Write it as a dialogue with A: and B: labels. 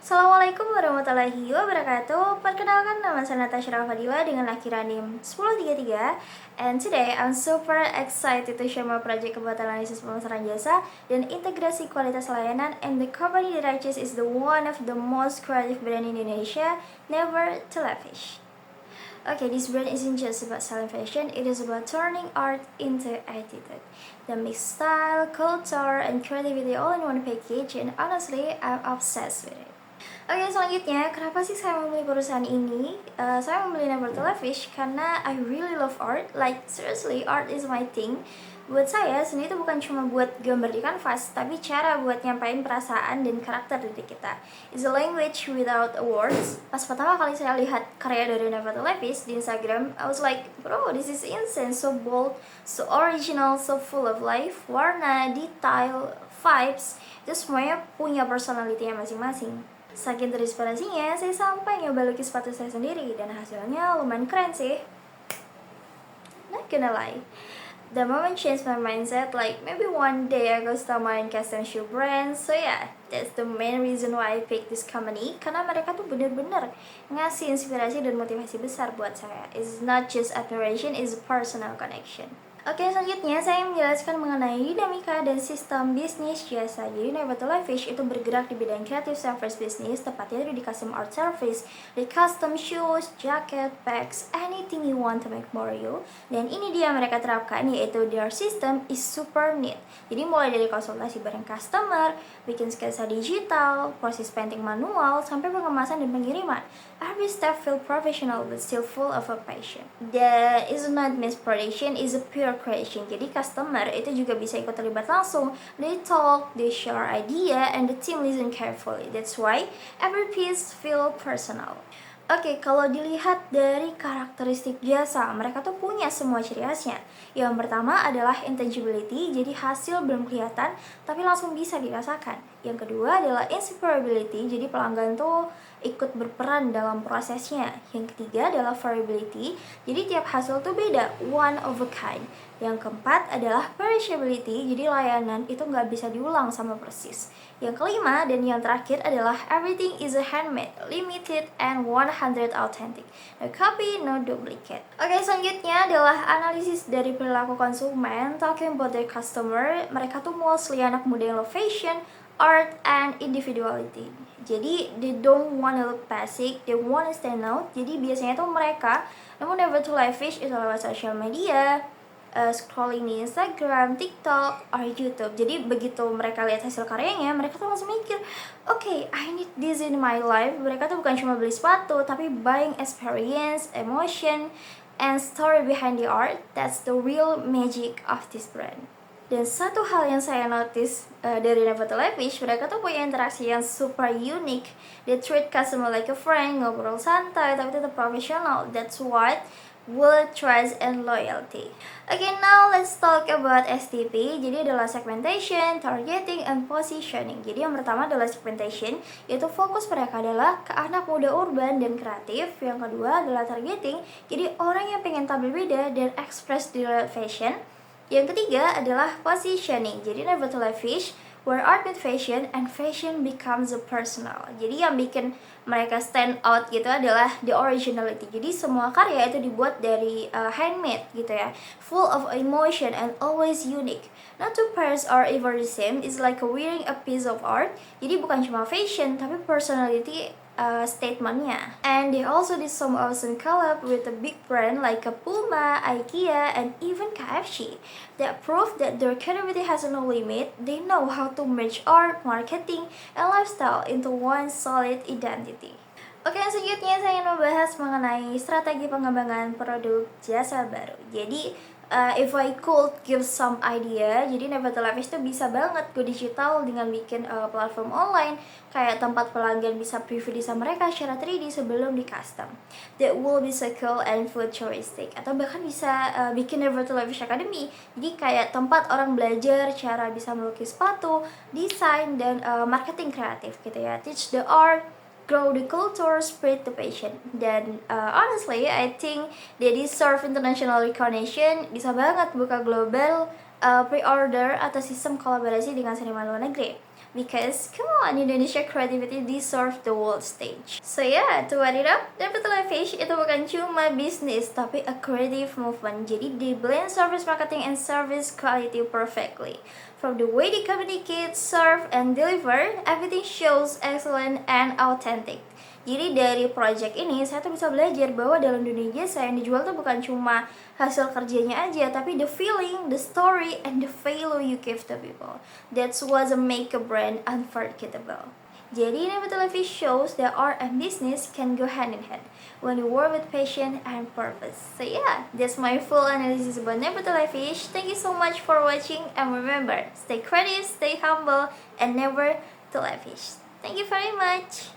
A: Assalamualaikum warahmatullahi wabarakatuh. Perkenalkan, nama saya Natasha Fadila dengan akhiran NIM 1033. And today I'm super excited to share my project about analisis pemasaran jasa dan integrasi kualitas layanan, and the company that I choose is the one of the most creative brand in Indonesia, Never to Lavish. Okay, this brand isn't just about selling fashion, it is about turning art into attitude. The mixed style, culture, and creativity all in one package, and honestly, I'm obsessed with it. Oke, selanjutnya, kenapa sih saya memilih perusahaan ini? Saya memilih Never to Lavish karena I really love art. Like, seriously, art is my thing. Buat saya, seni itu bukan cuma buat gambar di kanvas, tapi cara buat nyampain perasaan dan karakter diri kita. It's a language without words. Pas pertama kali saya lihat karya dari Never to Lavish di Instagram, I was like, bro, this is insane, so bold, so original, so full of life, warna, detail, vibes, itu semuanya punya personality-nya masing-masing. Saking terinspirasinya, saya sampai nyoba lukis sepatu saya sendiri, dan hasilnya lumayan keren sih. Not gonna lie, the moment changed my mindset, like maybe one day I go start my own custom shoe brand. So yeah, that's the main reason why I picked this company, karena mereka tuh bener-bener ngasih inspirasi dan motivasi besar buat saya. It's not just admiration, it's a personal connection. Oke, selanjutnya saya menjelaskan mengenai dinamika dan sistem bisnis jasa. Jadi Never to Lavish itu bergerak di bidang creative service business, tepatnya di custom art service, di custom shoes, jacket, bags, anything you want to make more you. Dan ini dia mereka terapkan, yaitu their system is super neat. Jadi mulai dari konsultasi bareng customer, bikin sketsa digital, proses painting manual, sampai pengemasan dan pengiriman. Every step feel professional but still full of a passion. That is not mass production, is a pure creation. Jadi customer itu juga bisa ikut terlibat langsung. They talk, they share idea, and the team listen carefully. That's why every piece feel personal. Oke, kalau dilihat dari karakteristik jasa, mereka tuh punya semua ciri khasnya. Yang pertama adalah intangibility, jadi hasil belum kelihatan tapi langsung bisa dirasakan. Yang kedua adalah inseparability, jadi pelanggan tuh ikut berperan dalam prosesnya. Yang ketiga adalah variability, jadi tiap hasil tuh beda, one of a kind. Yang keempat adalah perishability, jadi layanan itu nggak bisa diulang sama persis. Yang kelima dan yang terakhir adalah everything is a handmade, limited, and 100 authentic. No copy, no duplicate. Oke, selanjutnya adalah analisis dari perilaku konsumen. Talking about their customer, mereka tuh mostly anak muda yang love fashion, art, and individuality. Jadi they don't wanna look basic, they wanna stand out. Jadi biasanya tuh mereka Never to Lavish itu lewat social media, scrolling di Instagram, TikTok, or YouTube. Jadi begitu mereka lihat hasil karyanya, mereka tuh langsung mikir, okay, I need this in my life. Mereka tuh bukan cuma beli sepatu, tapi buying experience, emotion, and story behind the art. That's the real magic of this brand. Dan satu hal yang saya notice dari Never to Lavish, mereka tuh punya interaksi yang super unique. They treat customer like a friend, ngobrol santai tapi tetap profesional. That's what build trust and loyalty. Okay, now let's talk about STP. Jadi adalah segmentation, targeting, and positioning. Jadi yang pertama adalah segmentation, yaitu fokus mereka adalah ke anak muda urban dan kreatif. Yang kedua adalah targeting, jadi orang yang pengen tampil beda dan express di fashion. Yang ketiga adalah positioning. Jadi Never to Lavish, where art meets fashion and fashion becomes a personal. Jadi yang bikin mereka stand out gitu adalah the originality. Jadi semua karya itu dibuat dari handmade gitu ya, full of emotion and always unique. Not two pairs are ever the same. It's like wearing a piece of art. Jadi bukan cuma fashion tapi personality statementnya. And they also did some awesome collab with a big brand like a Puma, IKEA, and even KFC. That prove that their creativity has no limit. They know how to merge art, marketing, and lifestyle into one solid identity. Oke, selanjutnya saya ingin membahas mengenai strategi pengembangan produk jasa baru. Jadi if I could give some idea, jadi Never to Lavish tuh bisa banget go digital dengan bikin platform online, kayak tempat pelanggan bisa preview desain mereka secara 3D sebelum di custom. That will be so cool and futuristic. Atau bahkan bisa bikin Never to Lavish Academy, jadi kayak tempat orang belajar cara bisa melukis sepatu, desain, dan marketing kreatif gitu ya. Teach the art, grow the culture, spread the passion. Dan honestly, I think they deserve international recognition. Bisa banget buka global pre-order atau sistem kolaborasi dengan seniman luar negeri. Because come on, Indonesia creativity deserve the world stage. So yeah, to wrap it up, Never Telefish itu bukan cuma bisnis tapi a creative movement. Jadi they blend service marketing and service quality perfectly. From the way they communicate, serve, and deliver, everything shows excellent and authentic. Jadi dari project ini saya tuh bisa belajar bahwa dalam dunia jasa yang dijual tuh bukan cuma hasil kerjanya aja, tapi the feeling, the story, and the value you give to people. That's what make a brand unforgettable. Jadi Never Telefish shows that art and business can go hand in hand when you work with passion and purpose. So yeah, that's my full analysis about Never Telefish. Thank you so much for watching, and remember, stay creative, stay humble, and never Telefish. Thank you very much.